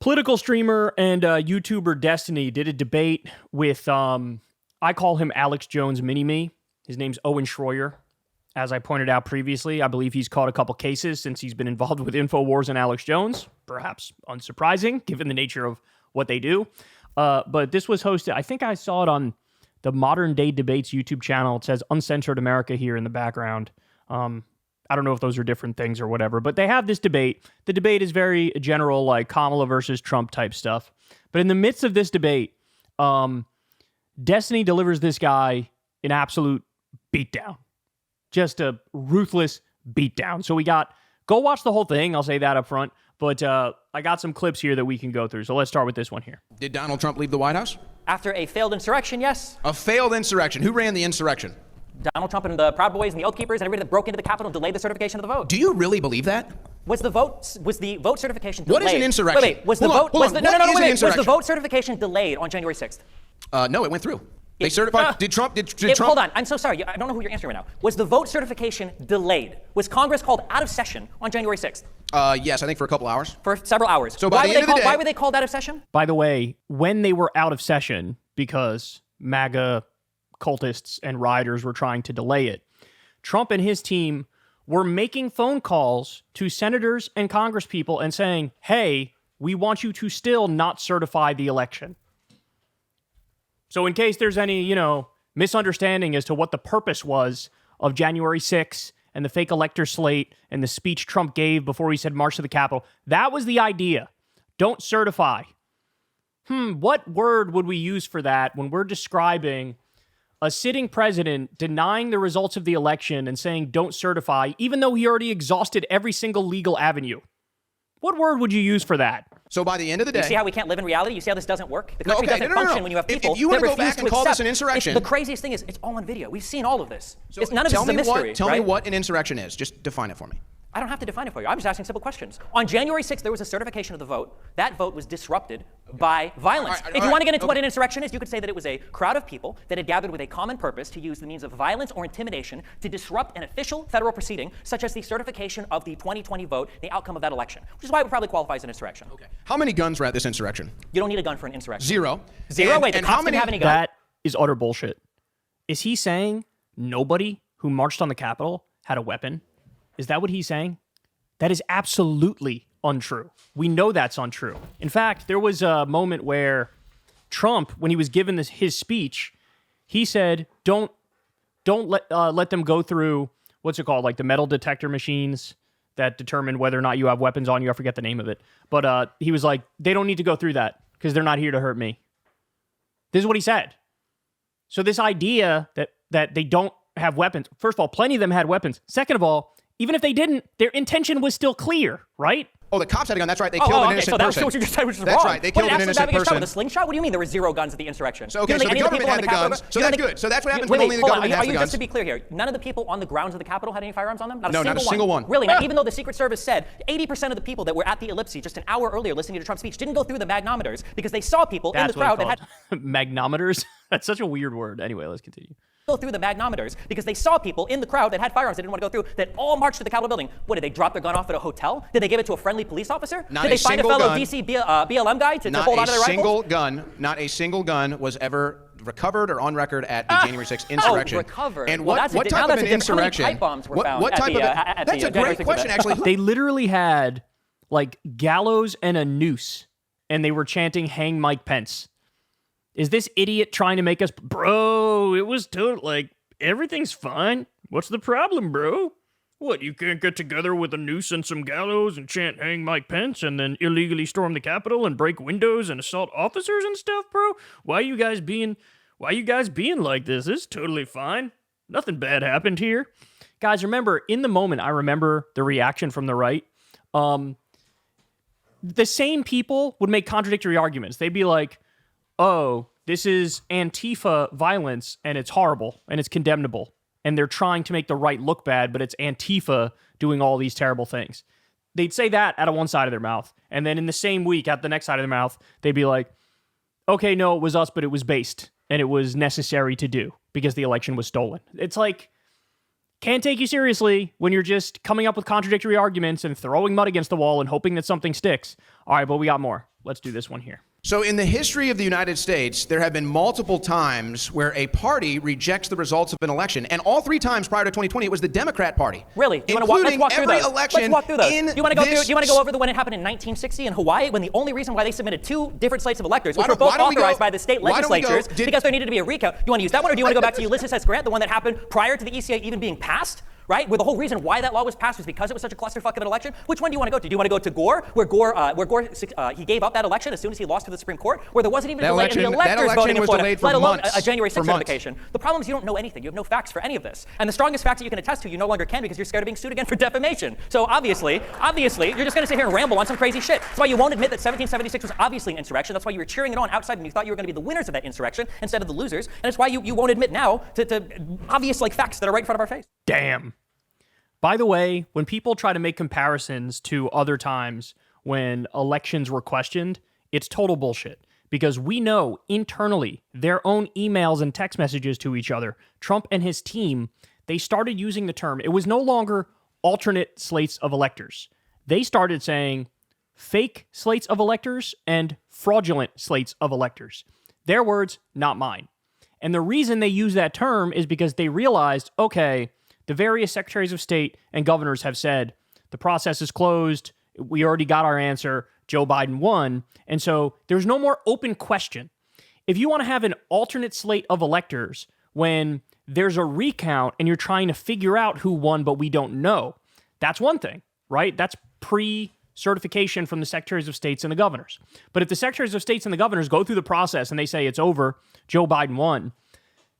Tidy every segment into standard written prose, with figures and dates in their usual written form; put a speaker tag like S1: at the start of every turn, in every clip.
S1: political streamer and YouTuber Destiny did a debate with, I call him Alex Jones Mini-Me. His name's Owen Schroyer. As I pointed out previously, I believe he's caught a couple cases since he's been involved with InfoWars and Alex Jones. Perhaps unsurprising, given the nature of what they do. But this was hosted, I think I saw it on the Modern Day Debates YouTube channel. It says Uncensored America here in the background. I don't know if those are different things or whatever, but they have this debate. The debate is very general, like Kamala versus Trump type stuff. But in the midst of this debate, Destiny delivers this guy an absolute beatdown. Just a ruthless beatdown. So go watch the whole thing. I'll say that up front. But I got some clips here that we can go through. So let's start with this one here.
S2: Did Donald Trump leave the White House?
S3: After a failed insurrection, yes.
S2: A failed insurrection. Who ran the insurrection?
S3: Donald Trump and the Proud Boys and the Oath Keepers and everybody that broke into the Capitol and delayed the certification of the vote.
S2: Do you really believe that?
S3: Was the vote certification delayed?
S2: What is an insurrection?
S3: Wait, was the vote was the vote certification delayed on January 6th?
S2: No, it went through. They certified. Did Trump?
S3: Hold on. I'm so sorry. I don't know who you're answering right now. Was the vote certification delayed? Was Congress called out of session on January 6th?
S2: Yes, I think for a couple hours.
S3: For several hours.
S2: So by the end of the day,
S3: why were they called out of session?
S1: By the way, when they were out of session, because MAGA cultists and rioters were trying to delay it, Trump and his team were making phone calls to senators and congresspeople and saying, hey, we want you to still not certify the election. So in case there's any, misunderstanding as to what the purpose was of January 6th and the fake elector slate and the speech Trump gave before he said march to the Capitol, that was the idea. Don't certify. What word would we use for that when we're describing a sitting president denying the results of the election and saying don't certify, even though he already exhausted every single legal avenue? What word would you use for that?
S2: So by the end of the day,
S3: you see how we can't live in reality? You see how this doesn't work? The country doesn't function when you have people
S2: if you want
S3: that
S2: to go
S3: refuse
S2: back and call this an insurrection.
S3: The craziest thing is it's all on video. We've seen all of this.
S2: So
S3: none of this is a mystery.
S2: Tell me what an insurrection is. Just define it for me.
S3: I don't have to define it for you. I'm just asking simple questions. On January 6th, there was a certification of the vote. That vote was disrupted by violence. If you want to get into what an insurrection is, you could say that it was a crowd of people that had gathered with a common purpose to use the means of violence or intimidation to disrupt an official federal proceeding, such as the certification of the 2020 vote, the outcome of that election, which is why it would probably qualify as an insurrection.
S2: Okay. How many guns were at this insurrection?
S3: You don't need a gun for an insurrection.
S2: Zero.
S3: Wait, the cops didn't have any guns?
S1: That is utter bullshit. Is he saying nobody who marched on the Capitol had a weapon? Is that what he's saying? That is absolutely untrue. We know that's untrue. In fact, there was a moment where Trump, when he was given his speech, he said, don't let them go through, what's it called, like the metal detector machines that determine whether or not you have weapons on you. I forget the name of it. But he was like, they don't need to go through that because they're not here to hurt me. This is what he said. So this idea that they don't have weapons, first of all, plenty of them had weapons. Second of all, even if they didn't, their intention was still clear, right?
S2: Oh, the cops had a gun. That's right. They killed an innocent person.
S3: So what you just said was wrong.
S2: That's right. They killed an innocent person.
S3: With a slingshot? What do you mean there were zero guns at the insurrection?
S2: So, okay, so the government had the guns. So that's good. So that's what happens when only the government has the guns.
S3: Just to be clear here, none of the people on the grounds of the Capitol had any firearms on them?
S2: No, not a single one.
S3: Really? Even though the Secret Service said 80% of the people that were at the ellipse just an hour earlier listening to Trump's speech didn't go through the magnometers because they saw people in the crowd that had...
S1: Magnometers? That's such a weird word. Anyway, let's continue.
S3: Go through the magnometers because they saw people in the crowd that had firearms they didn't want to go through that all marched to the Capitol building. What, did they drop their gun off at a hotel? Did they give it to a friendly police officer? Did they find a fellow DC BLM guy to hold onto their rifles?
S2: Not a single gun was ever recovered or on record at the January 6th insurrection.
S3: Oh, recovered.
S2: And what type of an insurrection?
S3: Pipe bombs were found
S2: what type of that's a great question, actually.
S1: They literally had like gallows and a noose, and they were chanting "Hang Mike Pence." Is this idiot trying to make us, bro? It was like everything's fine. What's the problem, bro? What, you can't get together with a noose and some gallows and chant "Hang Mike Pence" and then illegally storm the Capitol and break windows and assault officers and stuff, bro? Why are you guys being like this? It's totally fine. Nothing bad happened here. Guys, remember, in the moment, I remember the reaction from the right. The same people would make contradictory arguments. They'd be like, oh, this is Antifa violence, and it's horrible, and it's condemnable. And they're trying to make the right look bad, but it's Antifa doing all these terrible things. They'd say that out of one side of their mouth. And then in the same week, out the next side of their mouth, they'd be like, okay, no, it was us, but it was based, and it was necessary to do because the election was stolen. It's like, can't take you seriously when you're just coming up with contradictory arguments and throwing mud against the wall and hoping that something sticks. All right, but we got more. Let's do this one here.
S2: So in the history of the United States, there have been multiple times where a party rejects the results of an election. And all 3 times prior to 2020, it was the Democrat Party.
S3: Really? Let's walk through those. Let's walk through those. Do you want to go over when it happened in 1960 in Hawaii, when the only reason why they submitted 2 different slates of electors, which were both authorized by the state legislatures, because there needed to be a recount. You want to use that one, or do you want to go back to Ulysses S. Grant, the one that happened prior to the ECA even being passed? Right? Where the whole reason why that law was passed was because it was such a clusterfuck of an election. Which one do you want to go to? Do you want to go to Gore, where Gore he gave up that election as soon as he lost to the Supreme Court, where there wasn't even a delay in the electors voting in Florida, let alone a January 6th certification? The problem is you don't know anything. You have no facts for any of this. And the strongest facts that you can attest to, you no longer can because you're scared of being sued again for defamation. So obviously, you're just going to sit here and ramble on some crazy shit. That's why you won't admit that 1776 was obviously an insurrection. That's why you were cheering it on outside and you thought you were going to be the winners of that insurrection instead of the losers. And it's why you won't admit now to obvious facts that are right in front of our face.
S1: Damn. By the way, when people try to make comparisons to other times when elections were questioned, it's total bullshit. Because we know internally, their own emails and text messages to each other, Trump and his team, they started using the term. It was no longer alternate slates of electors. They started saying fake slates of electors and fraudulent slates of electors. Their words, not mine. And the reason they use that term is because they realized, okay, the various secretaries of state and governors have said the process is closed. We already got our answer. Joe Biden won. And so there's no more open question. If you want to have an alternate slate of electors when there's a recount and you're trying to figure out who won, but we don't know, that's one thing, right? That's pre-certification from the secretaries of states and the governors. But if the secretaries of states and the governors go through the process and they say it's over, Joe Biden won,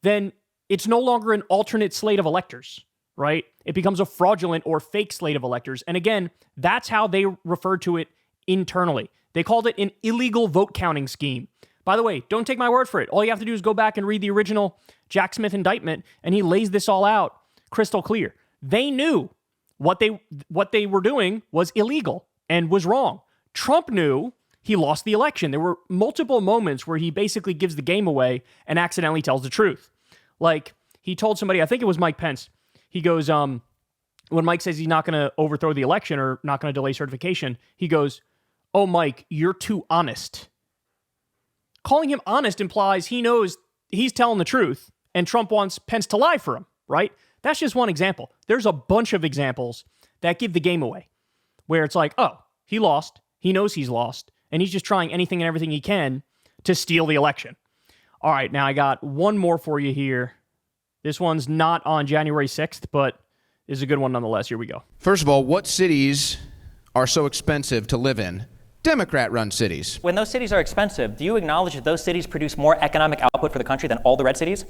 S1: then it's no longer an alternate slate of electors. Right? It becomes a fraudulent or fake slate of electors. And again, that's how they referred to it internally. They called it an illegal vote counting scheme. By the way, don't take my word for it. All you have to do is go back and read the original Jack Smith indictment, and he lays this all out crystal clear. They knew what they were doing was illegal and was wrong. Trump knew he lost the election. There were multiple moments where he basically gives the game away and accidentally tells the truth. Like, he told somebody, I think it was Mike Pence, he goes, when Mike says he's not going to overthrow the election or not going to delay certification, he goes, oh, Mike, you're too honest. Calling him honest implies he knows he's telling the truth and Trump wants Pence to lie for him, right? That's just one example. There's a bunch of examples that give the game away where it's like, oh, he lost. He knows he's lost. And he's just trying anything and everything he can to steal the election. All right, now I got one more for you here. This one's not on January 6th, but is a good one nonetheless. Here we go.
S2: First of all, what cities are so expensive to live in? Democrat-run cities.
S3: When those cities are expensive, do you acknowledge that those cities produce more economic output for the country than all the red cities?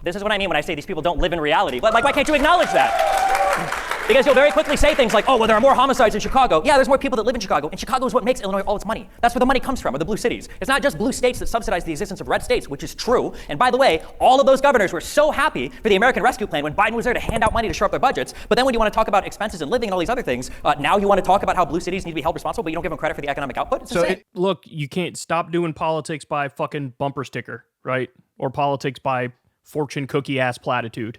S3: This is what I mean when I say these people don't live in reality. Like, why can't you acknowledge that? Because you'll very quickly say things like, oh, well, there are more homicides in Chicago. Yeah, there's more people that live in Chicago. And Chicago is what makes Illinois all its money. That's where the money comes from, or the blue cities. It's not just blue states that subsidize the existence of red states, which is true. And by the way, all of those governors were so happy for the American Rescue Plan when Biden was there to hand out money to shore up their budgets. But then when you want to talk about expenses and living and all these other things, now you want to talk about how blue cities need to be held responsible, but you don't give them credit for the economic output? It's insane.
S1: Look, you can't stop doing politics by fucking bumper sticker, right? Or politics by fortune cookie-ass platitude.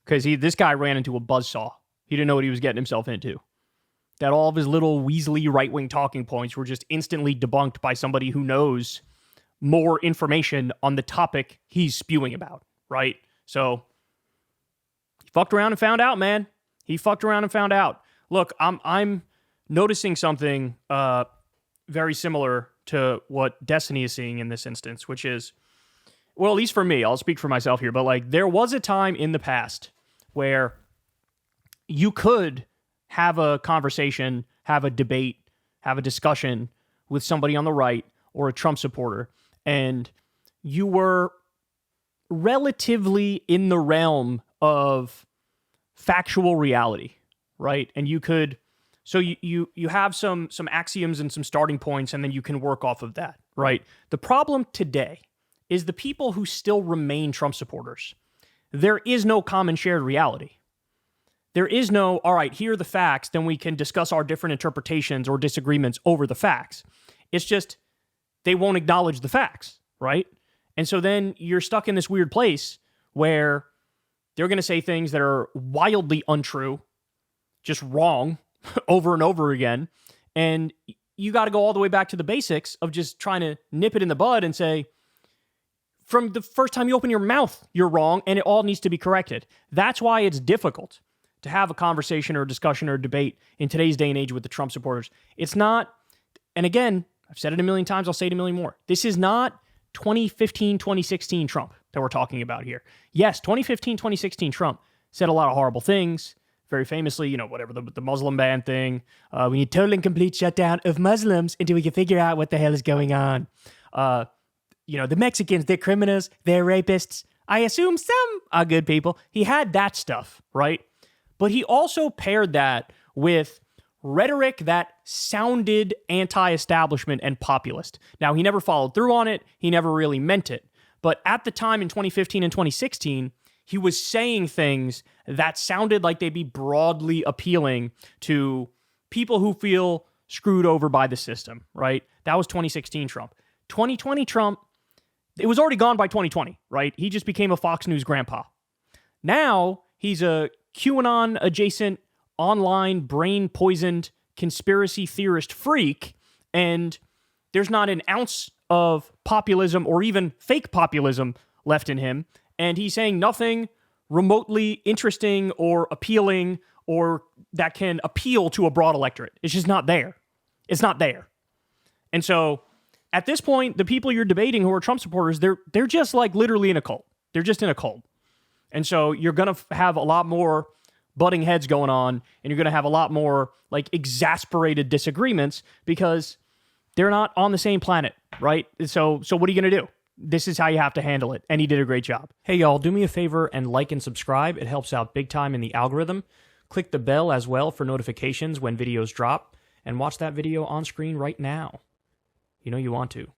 S1: Because this guy ran into a buzzsaw. He didn't know what he was getting himself into. That all of his little Weasley right-wing talking points were just instantly debunked by somebody who knows more information on the topic he's spewing about, right? So, he fucked around and found out, man. He fucked around and found out. Look, I'm noticing something very similar to what Destiny is seeing in this instance, which is, well, at least for me, I'll speak for myself here, but like there was a time in the past where you could have a conversation, have a debate, have a discussion with somebody on the right or a Trump supporter, and you were relatively in the realm of factual reality, right? And you could, so you have some axioms and some starting points, and then you can work off of that, right? The problem today is the people who still remain Trump supporters. There is no common shared reality. There is no, all right, here are the facts, then we can discuss our different interpretations or disagreements over the facts. It's just, they won't acknowledge the facts, right? And so then you're stuck in this weird place where They're going to say things that are wildly untrue, just wrong over and over again. And you got to go all the way back to the basics of just trying to nip it in the bud and say, from the first time you open your mouth, you're wrong, and it all needs to be corrected. That's why it's difficult to have a conversation or a discussion or a debate in today's day and age with the Trump supporters. It's not, and again, I've said it a million times, I'll say it a million more. This is not 2015, 2016 Trump that we're talking about here. Yes, 2015, 2016 Trump said a lot of horrible things. Very famously, whatever, the Muslim ban thing. We need total and complete shutdown of Muslims until we can figure out what the hell is going on. The Mexicans, they're criminals, they're rapists. I assume some are good people. He had that stuff, right? But he also paired that with rhetoric that sounded anti-establishment and populist. Now, he never followed through on it. He never really meant it. But at the time in 2015 and 2016, he was saying things that sounded like they'd be broadly appealing to people who feel screwed over by the system, right? That was 2016 Trump. 2020 Trump, it was already gone by 2020, right? He just became a Fox News grandpa. Now, he's a QAnon-adjacent, online, brain-poisoned conspiracy theorist freak, and there's not an ounce of populism or even fake populism left in him, and he's saying nothing remotely interesting or appealing or that can appeal to a broad electorate. It's just not there. It's not there. And so, at this point, the people you're debating who are Trump supporters, they're just like literally in a cult. They're just in a cult. And so you're going to have a lot more butting heads going on, and you're going to have a lot more like exasperated disagreements because they're not on the same planet, right? So what are you going to do? This is how you have to handle it, and he did a great job. Hey, y'all, do me a favor and like and subscribe. It helps out big time in the algorithm. Click the bell as well for notifications when videos drop, and watch that video on screen right now. You know you want to.